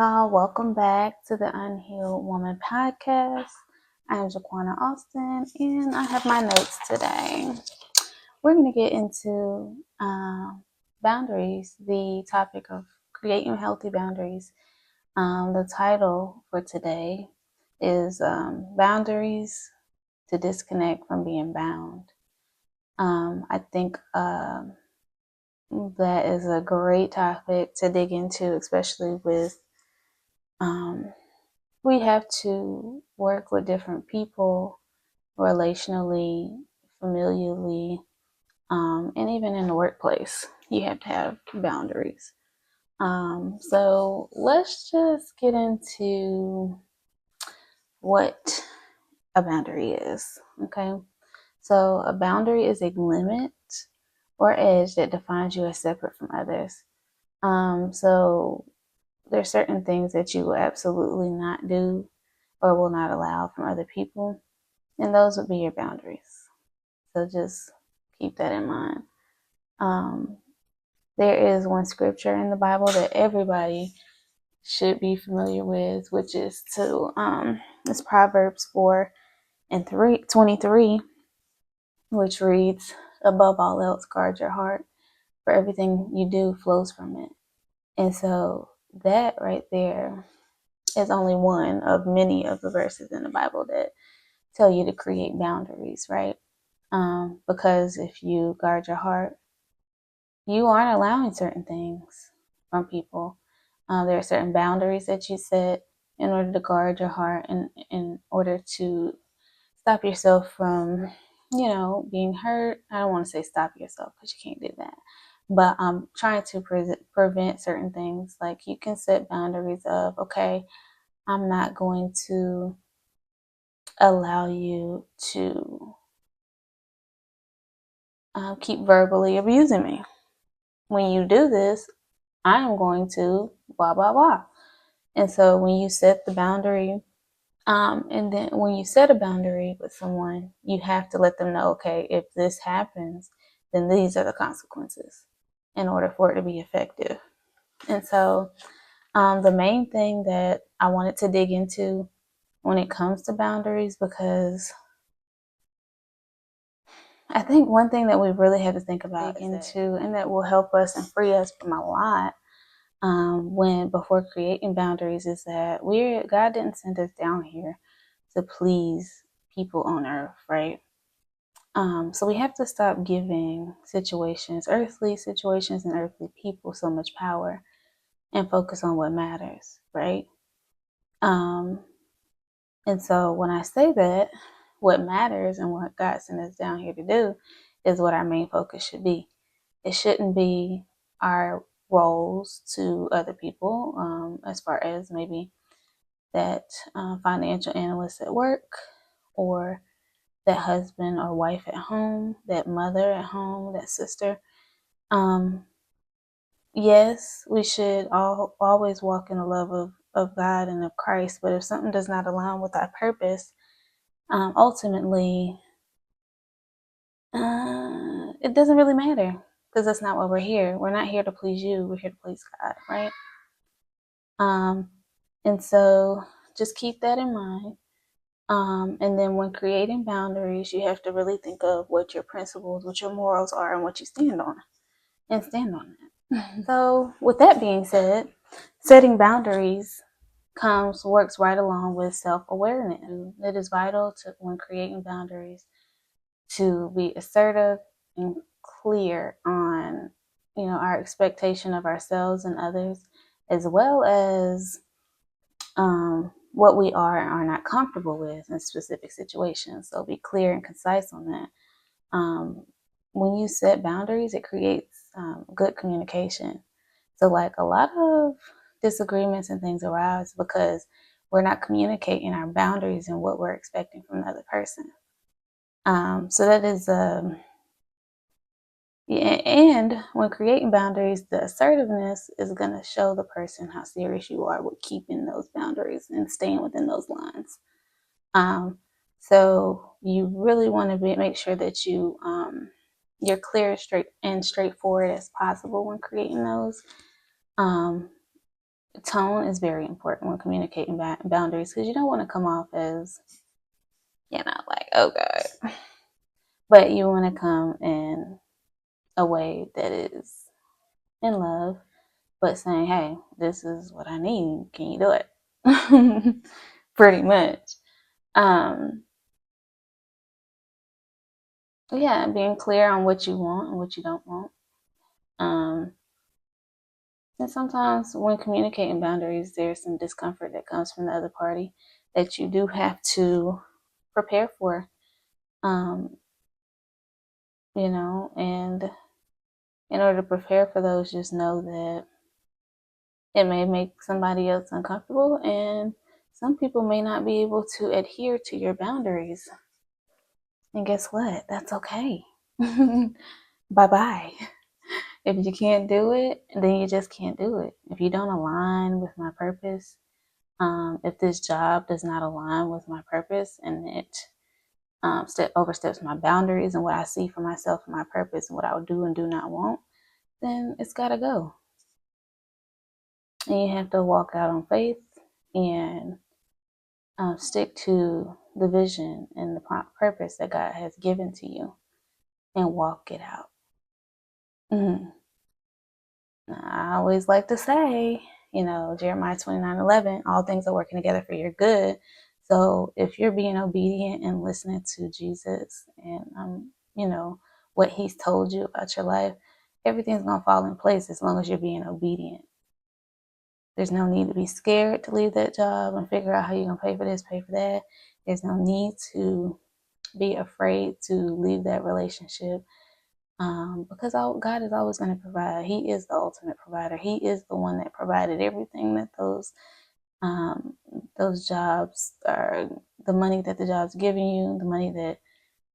y'all. Welcome back to the Unhealed Woman Podcast. I am Jaquana Austin, and I have my notes today. We're going to get into boundaries, the topic of creating healthy boundaries. The title for today is Boundaries to Disconnect from Being Bound. I think that is a great topic to dig into, especially with we have to work with different people relationally, familially, and even in the workplace. You have to have boundaries. So let's just get into what a boundary is. Okay. So a boundary is a limit or edge that defines you as separate from others. So there's certain things that you will absolutely not do or will not allow from other people, and those would be your boundaries. So just keep that in mind. There is one scripture in the Bible that everybody should be familiar with, which is it's Proverbs 4:23, which reads, "Above all else, guard your heart, for everything you do flows from it." And so that right there is only one of many of the verses in the Bible that tell you to create boundaries, right? Because if you guard your heart, you aren't allowing certain things from people. There are certain boundaries that you set in order to guard your heart and in order to stop yourself from, being hurt. I don't want to say stop yourself because you can't do that. But I'm trying to prevent certain things. Like you can set boundaries of, okay, I'm not going to allow you to keep verbally abusing me. When you do this, I am going to blah, blah, blah. And so when you set the boundary, and then when you set a boundary with someone, you have to let them know, okay, if this happens, then these are the consequences in order for it to be effective. And so the main thing that I wanted to dig into when it comes to boundaries, because I think one thing that we really have to think about and that will help us and free us from a lot before creating boundaries is that God didn't send us down here to please people on earth, right? So we have to stop giving earthly situations and earthly people so much power and focus on what matters, right? And so when I say that, what matters and what God sent us down here to do is what our main focus should be. It shouldn't be our roles to other people, as far as maybe that financial analyst at work, or that husband or wife at home, that mother at home, that sister. Yes, we should always walk in the love of God and of Christ, but if something does not align with our purpose, ultimately, it doesn't really matter, because that's not why we're here. We're not here to please you. We're here to please God, right? And so just keep that in mind. And then when creating boundaries, you have to really think of what your principles, what your morals are, and what you stand on, and stand on it. So with that being said, setting boundaries works right along with self-awareness. It is vital when creating boundaries to be assertive and clear on, our expectation of ourselves and others, as well as what we are and are not comfortable with in specific situations. So be clear and concise on that. When you set boundaries, it creates good communication. So like a lot of disagreements and things arise because we're not communicating our boundaries and what we're expecting from another person. So that is and when creating boundaries, the assertiveness is going to show the person how serious you are with keeping those boundaries and staying within those lines. So you really want to make sure that you're clear, straight, and straightforward as possible when creating those. tone is very important when communicating boundaries, because you don't want to come off as, like, oh God. But you want to come in a way that is in love, but saying, hey, this is what I need. Can you do it? Pretty much. Yeah, being clear on what you want and what you don't want. And sometimes when communicating boundaries, there's some discomfort that comes from the other party that you do have to prepare for. And in order to prepare for those, just know that it may make somebody else uncomfortable, and some people may not be able to adhere to your boundaries. And guess what? That's okay. Bye-bye. If you can't do it, then you just can't do it. If you don't align with my purpose, if this job does not align with my purpose and it oversteps my boundaries and what I see for myself and my purpose and what I would do and do not want, then it's got to go. And you have to walk out on faith and stick to the vision and the purpose that God has given to you and walk it out. Mm-hmm. I always like to say, Jeremiah 29:11, all things are working together for your good. So if you're being obedient and listening to Jesus and, what he's told you about your life, everything's going to fall in place as long as you're being obedient. There's no need to be scared to leave that job and figure out how you're going to pay for this, pay for that. There's no need to be afraid to leave that relationship. Because God is always going to provide. He is the ultimate provider. He is the one that provided everything that those jobs are, the money that the job's giving you, the money that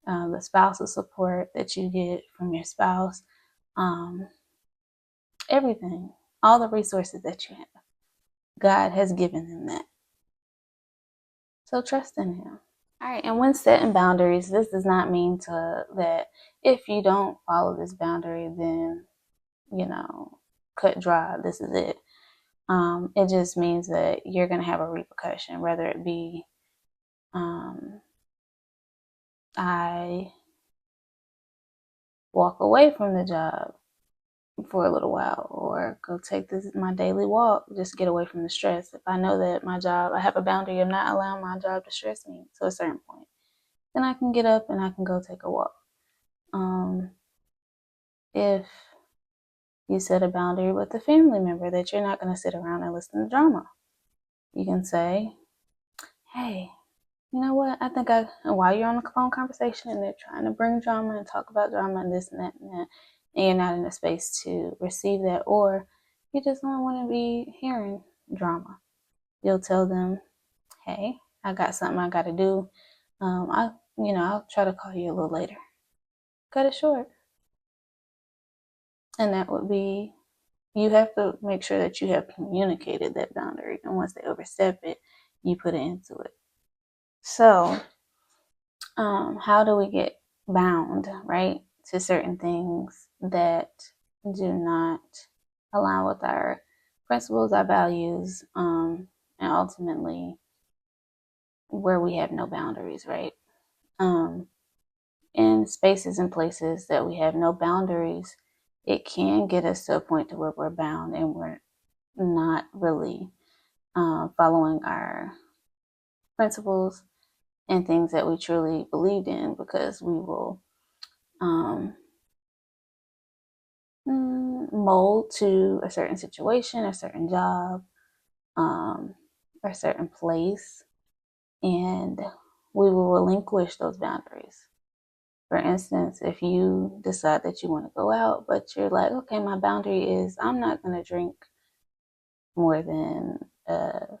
the spousal support that you get from your spouse, everything, all the resources that you have. God has given them that. So trust in him. All right, and when setting boundaries, this does not mean that if you don't follow this boundary, then cut dry, this is it. It just means that you're going to have a repercussion, whether it be I walk away from the job for a little while, or go take my daily walk, just get away from the stress. If I know that I have a boundary of not allowing my job to stress me to a certain point, then I can get up and I can go take a walk. If you set a boundary with a family member that you're not going to sit around and listen to drama, you can say, hey, you know what? I think while you're on the phone conversation and they're trying to bring drama and talk about drama and this and that and that, and you're not in a space to receive that, or you just don't want to be hearing drama, you'll tell them, hey, I got something I got to do. I'll try to call you a little later. Cut it short. And that would be, you have to make sure that you have communicated that boundary. And once they overstep it, you put it into it. So, how do we get bound, right, to certain things that do not align with our principles, our values, and ultimately where we have no boundaries, right? In spaces and places that we have no boundaries, it can get us to a point to where we're bound and we're not really following our principles and things that we truly believed in, because we will mold to a certain situation, a certain job, a certain place, and we will relinquish those boundaries. For instance, if you decide that you want to go out, but you're like, okay, my boundary is I'm not going to drink more than, I'm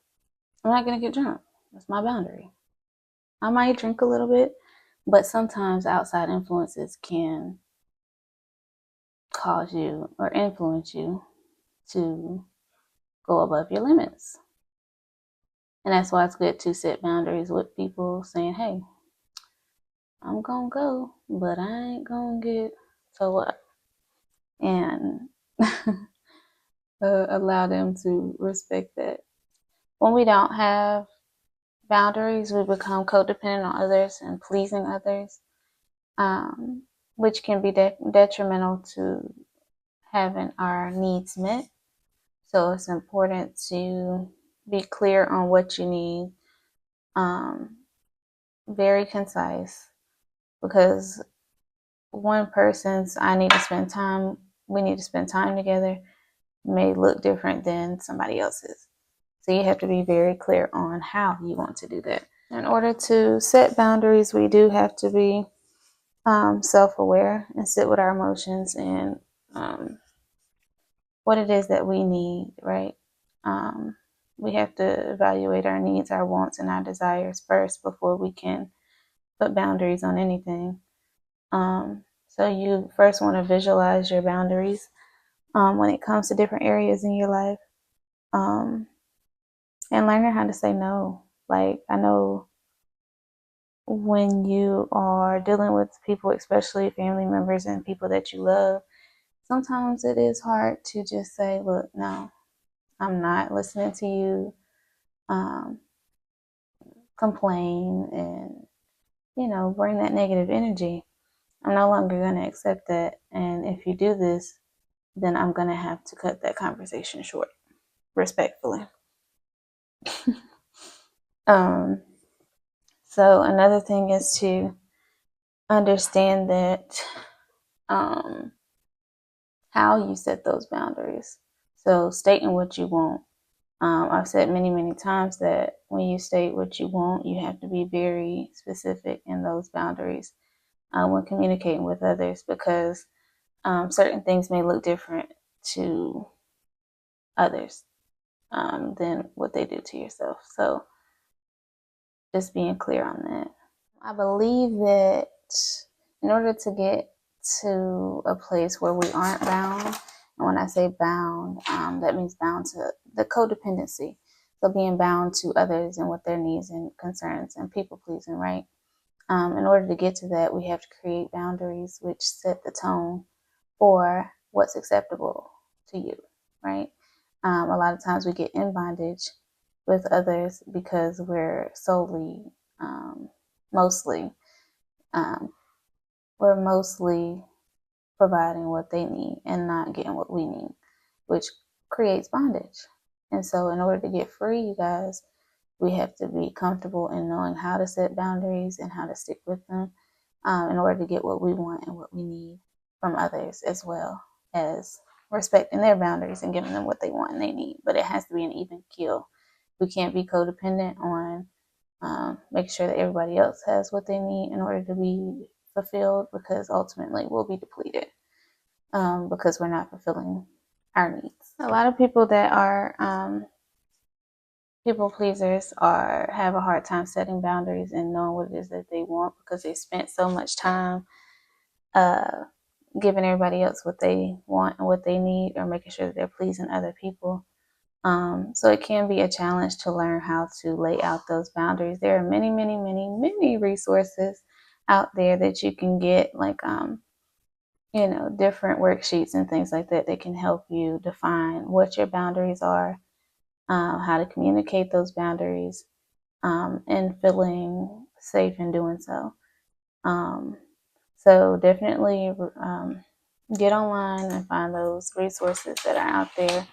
not going to get drunk. That's my boundary. I might drink a little bit, but sometimes outside influences can cause you or influence you to go above your limits. And that's why it's good to set boundaries with people, saying, hey, I'm going to go, but I ain't going to get so what? And allow them to respect that. When we don't have boundaries, we become codependent on others and pleasing others, which can be detrimental to having our needs met. So it's important to be clear on what you need, very concise, because one person's I need to spend time, we need to spend time together may look different than somebody else's. So you have to be very clear on how you want to do that. In order to set boundaries, we do have to be self-aware and sit with our emotions and what it is that we need, right? We have to evaluate our needs, our wants, and our desires first before we can put boundaries on anything. So you first want to visualize your boundaries when it comes to different areas in your life, and learning how to say no. Like, I know when you are dealing with people, especially family members and people that you love, sometimes it is hard to just say, look, no, I'm not listening to you, complain and, bring that negative energy. I'm no longer going to accept that. And if you do this, then I'm going to have to cut that conversation short, respectfully. So another thing is to understand that how you set those boundaries. So stating what you want. I've said many, many times that when you state what you want, you have to be very specific in those boundaries when communicating with others, because certain things may look different to others than what they do to yourself. So just being clear on that. I believe that in order to get to a place where we aren't bound, and when I say bound, that means bound to the codependency. So being bound to others and what their needs and concerns and people pleasing, right? In order to get to that, we have to create boundaries which set the tone for what's acceptable to you, right? A lot of times we get in bondage with others because we're mostly, um, we're mostly providing what they need and not getting what we need, which creates bondage. And so in order to get free, you guys, we have to be comfortable in knowing how to set boundaries and how to stick with them in order to get what we want and what we need from others, as well as respecting their boundaries and giving them what they want and they need. But it has to be an even keel. We can't be codependent on making sure that everybody else has what they need in order to be fulfilled, because ultimately we'll be depleted because we're not fulfilling our needs. A lot of people that are people pleasers have a hard time setting boundaries and knowing what it is that they want, because they spent so much time giving everybody else what they want and what they need, or making sure that they're pleasing other people. So it can be a challenge to learn how to lay out those boundaries. There are many, many, many, many resources out there that you can get, like different worksheets and things like that that can help you define what your boundaries are, how to communicate those boundaries, and feeling safe in doing so. So definitely get online and find those resources that are out there.